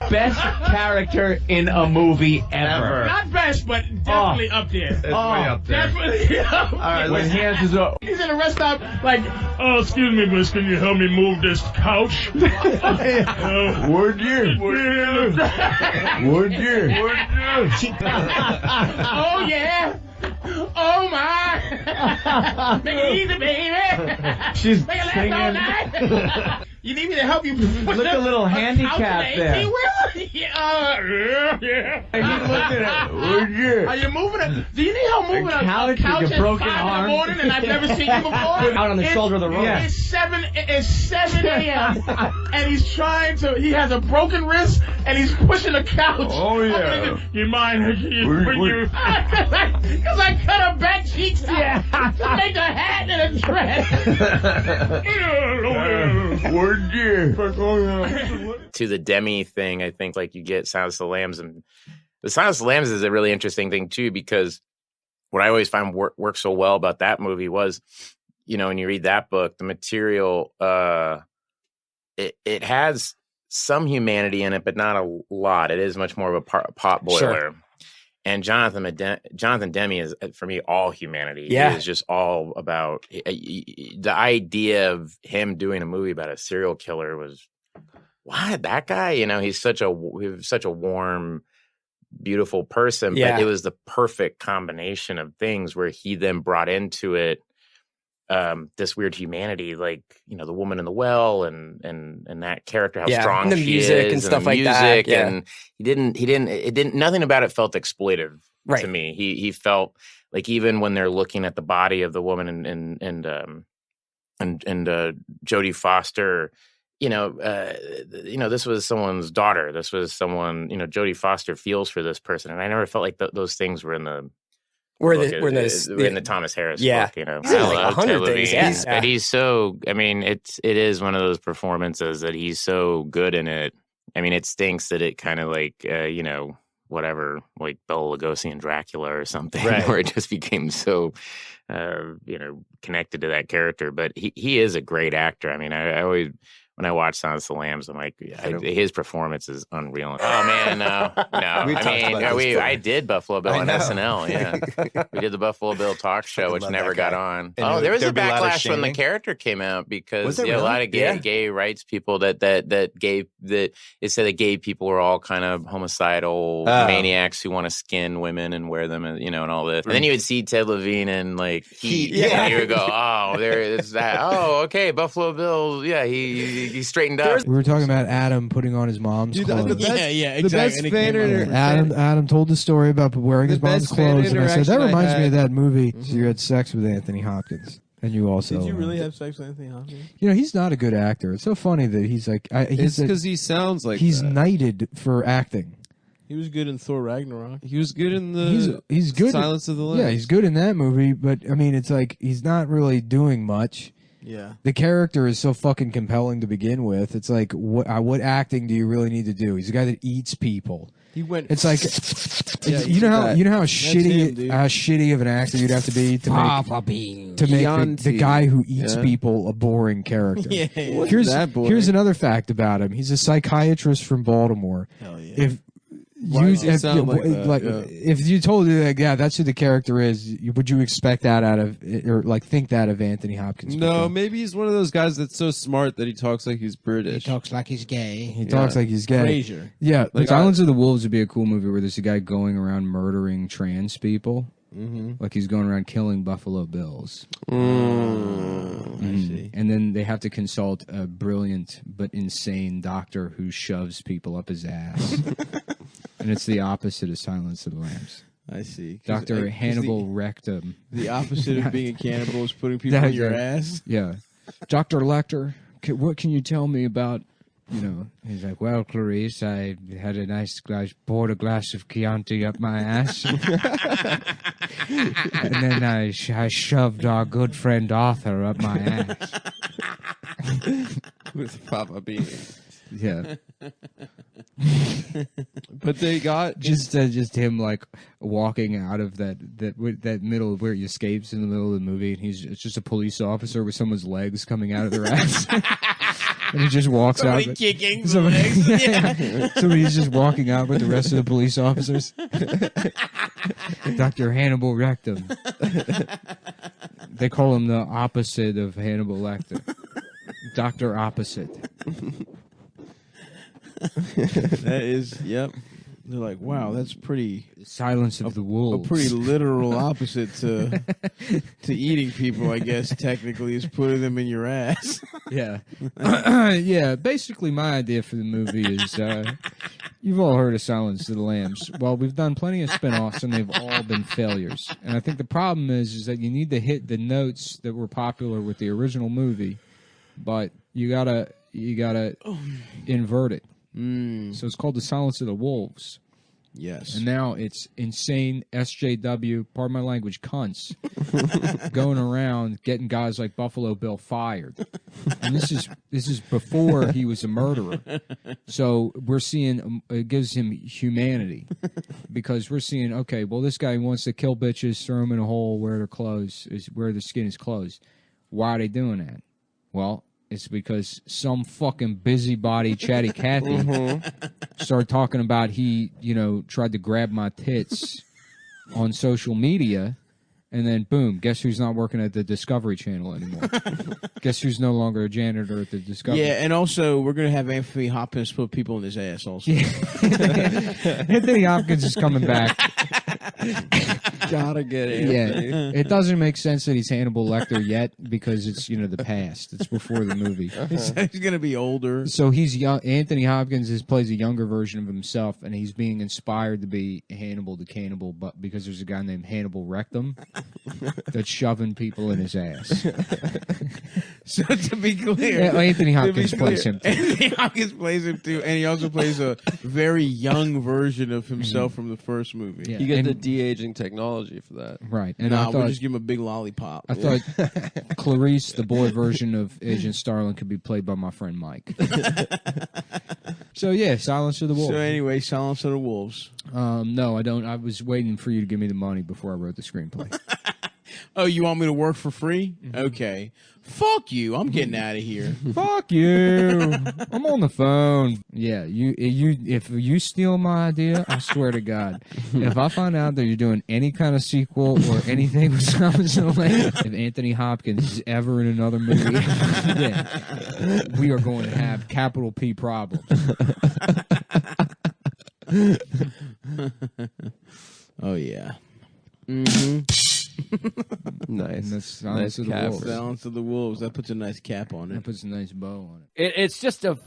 Best character in a movie ever. Not best, but definitely up there. It's way up there. Definitely up All right, When he has his He's in a rest stop, like, oh, excuse me, miss, can you help me move this couch? Would you? Would you? Oh, yeah. Oh, my. Make it easy, baby. She's Make it last singing. all night. You need me to help you? Look a little handicapped there. Yeah. And he looked at it. Would you? Are you moving it? Do you need help moving a couch with a at broken 5 arm? in the morning and I've never seen you before? Out on the shoulder of the road. Yeah. It's 7 a.m. and he's trying to, he has a broken wrist and he's pushing a couch. Oh, yeah. You mind when you, because I cut her back cheeks out to make a hat and a dress. Would you? To the Demme thing, I think like you get Silence of the Lambs, and the Silence of the Lambs is a really interesting thing too, because what I always find works so well about that movie was, you know, when you read that book, the material, it has some humanity in it, but not a lot. It is much more of a pot boiler. Sure. And Jonathan Demme is, for me, all humanity. Yeah. It is just all about the idea of him doing a movie about a serial killer was, what, that guy? You know, he's such a warm, beautiful person, Yeah. but it was the perfect combination of things where he then brought into it this weird humanity, like, you know, the woman in the well and that character, how strong and the she music is, and stuff the like that. music, Yeah. and nothing about it felt exploitive to me. He felt like, even when they're looking at the body of the woman and Jodie Foster, you know, this was someone's daughter. This was someone, you know, Jodie Foster feels for this person, and I never felt like those things were in the. We're in the Thomas Harris book, you know. He's in like 100 things, yeah. But he's so, I mean, it is one of those performances that he's so good in it. I mean, it stinks that it kind of like, you know, whatever, like Bela Lugosi and Dracula or something, where it just became so, you know, connected to that character. But he is a great actor. I mean, I always, when I watch Silence of the Lambs, I'm like, his performance is unreal. Oh man, no. I did Buffalo Bill on SNL. Yeah, we did the Buffalo Bill talk show, which never got on. There was a backlash when the character came out, because a lot of gay rights people that it said that gay people were all kind of homicidal maniacs who want to skin women and wear them, and, you know, and all this. And then you would see Ted Levine and like Heat, and you would go, oh, there is that. Oh, okay, Buffalo Bill. Yeah, he straightened up. We were talking about Adam putting on his mom's clothes. Exactly. The best Adam told the story about wearing his mom's clothes, and I said, that reminds me of that movie. Mm-hmm. So you had sex with Anthony Hopkins. And you also... Did you really have sex with Anthony Hopkins? You know, he's not a good actor. It's so funny that he's like... It's because he sounds like he's that. Knighted for acting. He was good in Thor Ragnarok. He was good in the he's good Silence of the Lambs. Yeah, he's good in that movie, but, I mean, it's like he's not really doing much. Yeah. The character is so fucking compelling to begin with. It's like, what acting do you really need to do? He's a guy that eats people. He went... It's like... you know how shitty of an actor you'd have to be to make the guy who eats people a boring character. Here's another fact about him. He's a psychiatrist from Baltimore. Hell yeah. If you told me that, yeah, that's who the character is, would you expect that out of, or like think that of Anthony Hopkins? No, maybe he's one of those guys that's so smart that he talks like he's British. He talks like he's gay. He talks like he's gay. Frasier. Yeah, like Silence of the Wolves would be a cool movie where there's a guy going around murdering trans people. Mm-hmm. Like he's going around killing Buffalo Bills. I see. And then they have to consult a brilliant but insane doctor who shoves people up his ass. And it's the opposite of Silence of the Lambs. I see. Dr. Hannibal Rectum. The opposite of being a cannibal is putting people in your ass? Yeah. Dr. Lecter, what can you tell me about, you know, he's like, well, Clarice, I had a nice glass, poured a glass of Chianti up my ass. And then I shoved our good friend Arthur up my ass. With Papa Bean. Yeah. But they got just him like walking out of that middle where he escapes in the middle of the movie, and it's just a police officer with someone's legs coming out of their ass. And he just walks Somebody out. kicking Somebody's just walking out with the rest of the police officers. Dr. Hannibal Rectum. They call him the opposite of Hannibal Lecter. Dr. Opposite. That is, yep. They're like, wow, that's pretty... Silence of the Wolves. A pretty literal opposite to eating people, I guess, technically, is putting them in your ass. Yeah. Yeah, basically my idea for the movie is, you've all heard of Silence of the Lambs. Well, we've done plenty of spin-offs, and they've all been failures. And I think the problem is that you need to hit the notes that were popular with the original movie, but you gotta invert it. So it's called The Silence of the Wolves. Yes. And now it's insane SJW, pardon my language, cunts going around getting guys like Buffalo Bill fired. And this is before he was a murderer. So we're seeing it gives him humanity because we're seeing, okay, well, this guy wants to kill bitches, throw them in a hole where their skin is closed. Why are they doing that? Well, it's because some fucking busybody chatty Cathy started talking about he, tried to grab my tits on social media, and then boom, guess who's not working at the Discovery Channel anymore? Guess who's no longer a janitor at the Discovery? Yeah, and also we're gonna have Anthony Hopkins put people in his ass. Also, Anthony Hopkins is coming back. Gotta get it. Yeah, it doesn't make sense that he's Hannibal Lecter yet because it's the past. It's before the movie. He's gonna be older. So he's young. Anthony Hopkins plays a younger version of himself, and he's being inspired to be Hannibal the Cannibal, but because there's a guy named Hannibal Rectum that's shoving people in his ass. So to be clear, Anthony Hopkins plays him too. Anthony Hopkins plays him too, and he also plays a very young version of himself from the first movie. Yeah. You get the de-aging technology for that. Right. And we'll just give him a big lollipop. I thought Clarice, the boy version of Agent Starling, could be played by my friend Mike. So, yeah, Silence of the Wolves. So, anyway, Silence of the Wolves. No, I don't. I was waiting for you to give me the money before I wrote the screenplay. Oh, you want me to work for free? Okay. Fuck you. I'm getting out of here. Fuck you. I'm on the phone. Yeah, if you steal my idea, I swear to God, if I find out that you're doing any kind of sequel or anything with Silence of the Lambs, if Anthony Hopkins is ever in another movie, we are going to have capital P problems. Oh, yeah. Mm-hmm. Nice. That's Silence of the Wolves. Silence of the Wolves. That puts a nice cap on it. That puts a nice bow on it. It's just a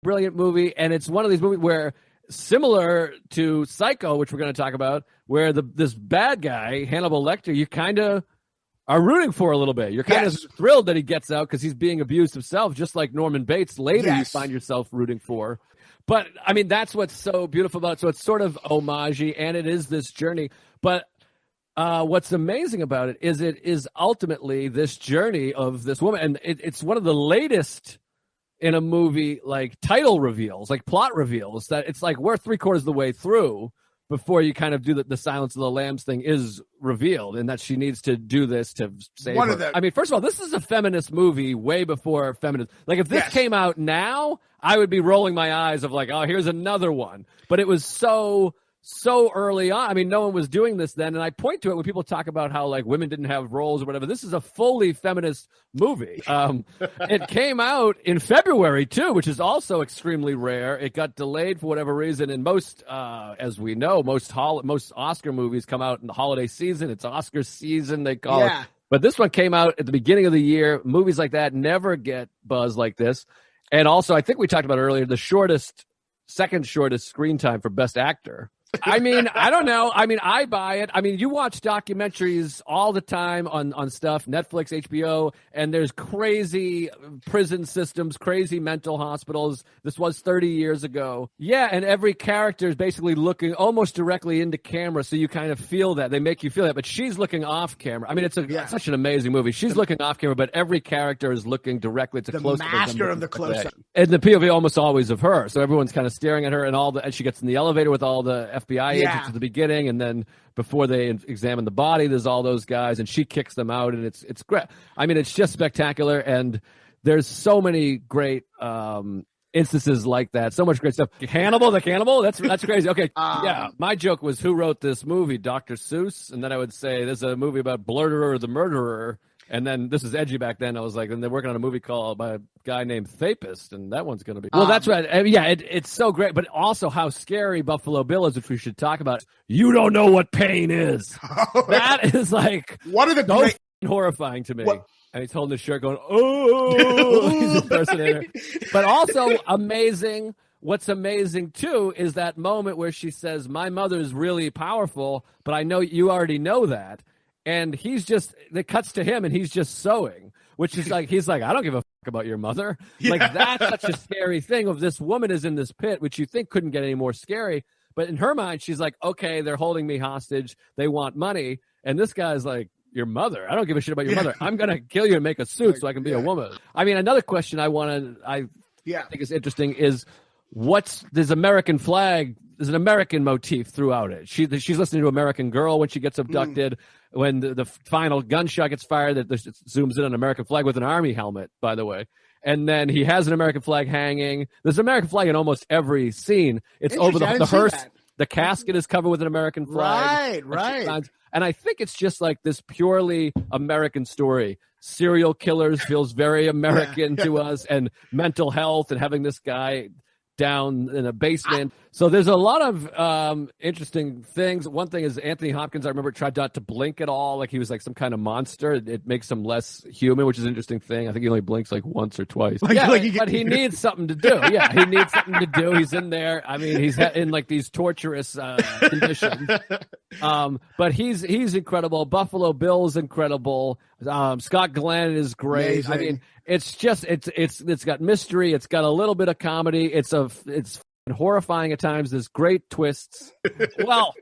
brilliant movie, and it's one of these movies where, similar to Psycho, which we're going to talk about, where this bad guy, Hannibal Lecter, you kind of are rooting for a little bit. You're kind of thrilled that he gets out because he's being abused himself, just like Norman Bates later you find yourself rooting for. But, I mean, that's what's so beautiful about it. So it's sort of homage-y, and it is this journey. But what's amazing about it is ultimately this journey of this woman. And it's one of the latest in a movie, like, title reveals, like plot reveals, that it's like we're 3/4 of the way through before you kind of do the Silence of the Lambs thing is revealed, and that she needs to do this to save her. I mean, first of all, this is a feminist movie way before feminist. Like, if this came out now, I would be rolling my eyes of like, oh, here's another one. But it was so early on. I mean, no one was doing this then. And I point to it when people talk about how like women didn't have roles or whatever. This is a fully feminist movie. It came out in February too, which is also extremely rare. It got delayed for whatever reason. And most, as we know, most Oscar movies come out in the holiday season. It's Oscar season, they call it. But this one came out at the beginning of the year. Movies like that never get buzz like this. And also, I think we talked about earlier, the second shortest screen time for Best Actor. I mean, I don't know. I mean, I buy it. I mean, you watch documentaries all the time on stuff, Netflix, HBO, and there's crazy prison systems, crazy mental hospitals. This was 30 years ago. Yeah, and every character is basically looking almost directly into camera, so you kind of feel that. They make you feel that, but she's looking off camera. I mean, it's such an amazing movie. She's looking off camera, but every character is looking directly. It's a close-up. The master of the close-up. And the POV almost always of her, so everyone's kind of staring at her, and she gets in the elevator with all the FBI agents at the beginning, and then before they examine the body, there's all those guys, and she kicks them out, and it's great. I mean, it's just spectacular, and there's so many great instances like that. So much great stuff. Hannibal the Cannibal. That's crazy. Okay, yeah. My joke was who wrote this movie, Dr. Seuss, and then I would say there's a movie about Blurderer the Murderer. And then this is edgy back then. I was like, and they're working on a movie called by a guy named Thapist, and that one's going to be. Well, that's right. Yeah, it's so great, but also how scary Buffalo Bill is, which we should talk about. You don't know what pain is. That is like one of the great, horrifying to me. What? And he's holding his shirt, going, "Oh, he's impersonator." But also amazing. What's amazing too is that moment where she says, "My mother's really powerful, but I know you already know that." And he's just, it cuts to him and he's just sewing, which is like, he's like, I don't give a fuck about your mother. Yeah. Like, that's such a scary thing of this woman is in this pit, which you think couldn't get any more scary. But in her mind, she's like, okay, they're holding me hostage. They want money. And this guy's like, your mother? I don't give a shit about your mother. I'm going to kill you and make a suit so I can be a woman. I mean, another question I think is interesting is there's American flag. There's an American motif throughout it. She's listening to American Girl when she gets abducted. When the final gunshot gets fired, that zooms in on an American flag with an army helmet, by the way. And then he has an American flag hanging. There's an American flag in almost every scene. It's over the hearse. The casket is covered with an American flag. Right. And I think it's just like this purely American story. Serial killers feels very American to us, and mental health and having this guy down in a basement. So there's a lot of interesting things. One thing is Anthony Hopkins, I remember, tried not to blink at all. Like he was like some kind of monster. It makes him less human, which is an interesting thing. I think he only blinks like once or twice. But he needs something to do. Yeah, he needs something to do. He's in there. I mean, he's in like these torturous conditions. But he's incredible. Buffalo Bill's incredible. Scott Glenn is great. Amazing. I mean, it's just it's got mystery. It's got a little bit of comedy. It's horrifying at times. There's great twists. Well,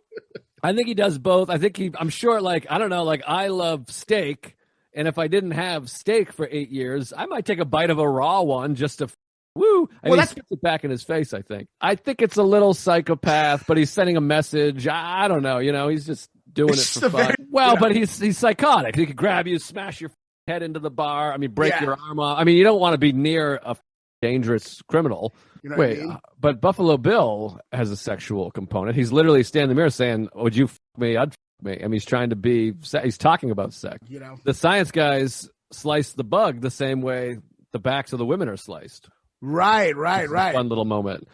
I think he does both. I'm sure, like, I don't know, like I love steak, and if I didn't have steak for 8 years, I might take a bite of a raw one just to woo. And he spits it back in his face, I think. I think it's a little psychopath, but he's sending a message. I don't know, he's just doing it for fun. But he's psychotic. He could grab you, smash your head into the bar. I mean, break your arm off. I mean, you don't want to be near a dangerous criminal. You know what I mean? But Buffalo Bill has a sexual component. He's literally standing in the mirror saying, "Would you f me? I'd f me." I mean, he's trying to he's talking about sex. The science guys slice the bug the same way the backs of the women are sliced. Right. Fun little moment,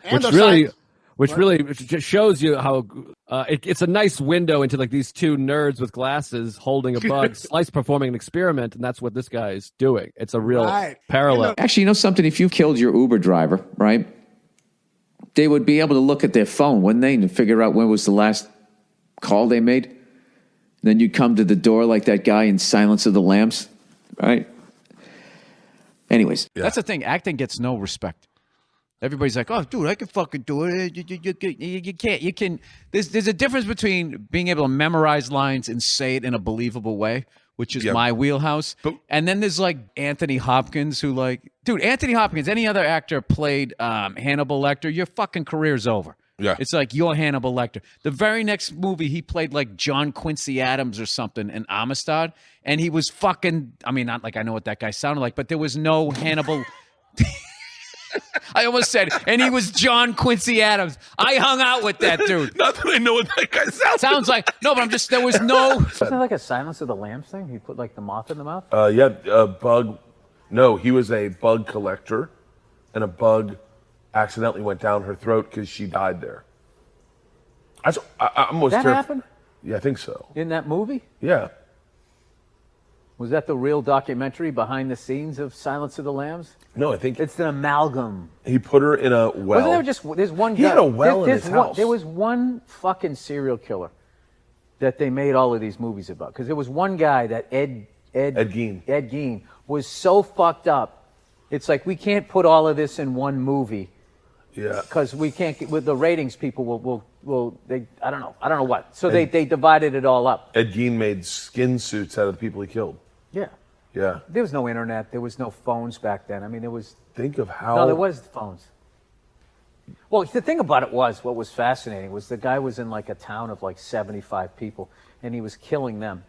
which really just shows you how it's a nice window into like these two nerds with glasses holding a bug, slice performing an experiment, and that's what this guy is doing. It's a real parallel. Actually, you know something? If you killed your Uber driver, right, they would be able to look at their phone, wouldn't they, and figure out when was the last call they made? Then you'd come to the door like that guy in Silence of the Lambs, right? Anyways. That's the thing. Acting gets no respect. Everybody's like, "Oh, dude, I can fucking do it." You can't. You can. There's a difference between being able to memorize lines and say it in a believable way, which is my wheelhouse. And then there's like Anthony Hopkins, who Anthony Hopkins, any other actor played Hannibal Lecter, your fucking career's over. Yeah. It's like you're Hannibal Lecter. The very next movie, he played like John Quincy Adams or something in Amistad, and he was fucking. I mean, not like I know what that guy sounded like, but there was no Hannibal. I almost said, and he was John Quincy Adams. I hung out with that dude. Not that I know what that guy sounds like. No, but there was no. Wasn't it like a Silence of the Lambs thing? He put like the moth in the mouth? Bug. No, he was a bug collector, and a bug accidentally went down her throat because she died there. I'm almost that happened? Yeah, I think so. In that movie? Yeah. Was that the real documentary behind the scenes of Silence of the Lambs? No, I think it's an amalgam. He put her in a well. There's one guy. He had a well in his house. There was one fucking serial killer that they made all of these movies about. Because there was one guy that Ed Gein was so fucked up. It's like, we can't put all of this in one movie. Yeah. Because we can't with the ratings, people will I don't know what. So they divided it all up. Ed Gein made skin suits out of the people he killed. Yeah. Yeah. There was no internet. There was no phones back then. I mean, there was. Think of how. No, there was phones. Well, the thing about it what was fascinating was the guy was in like a town of like 75 people, and he was killing them.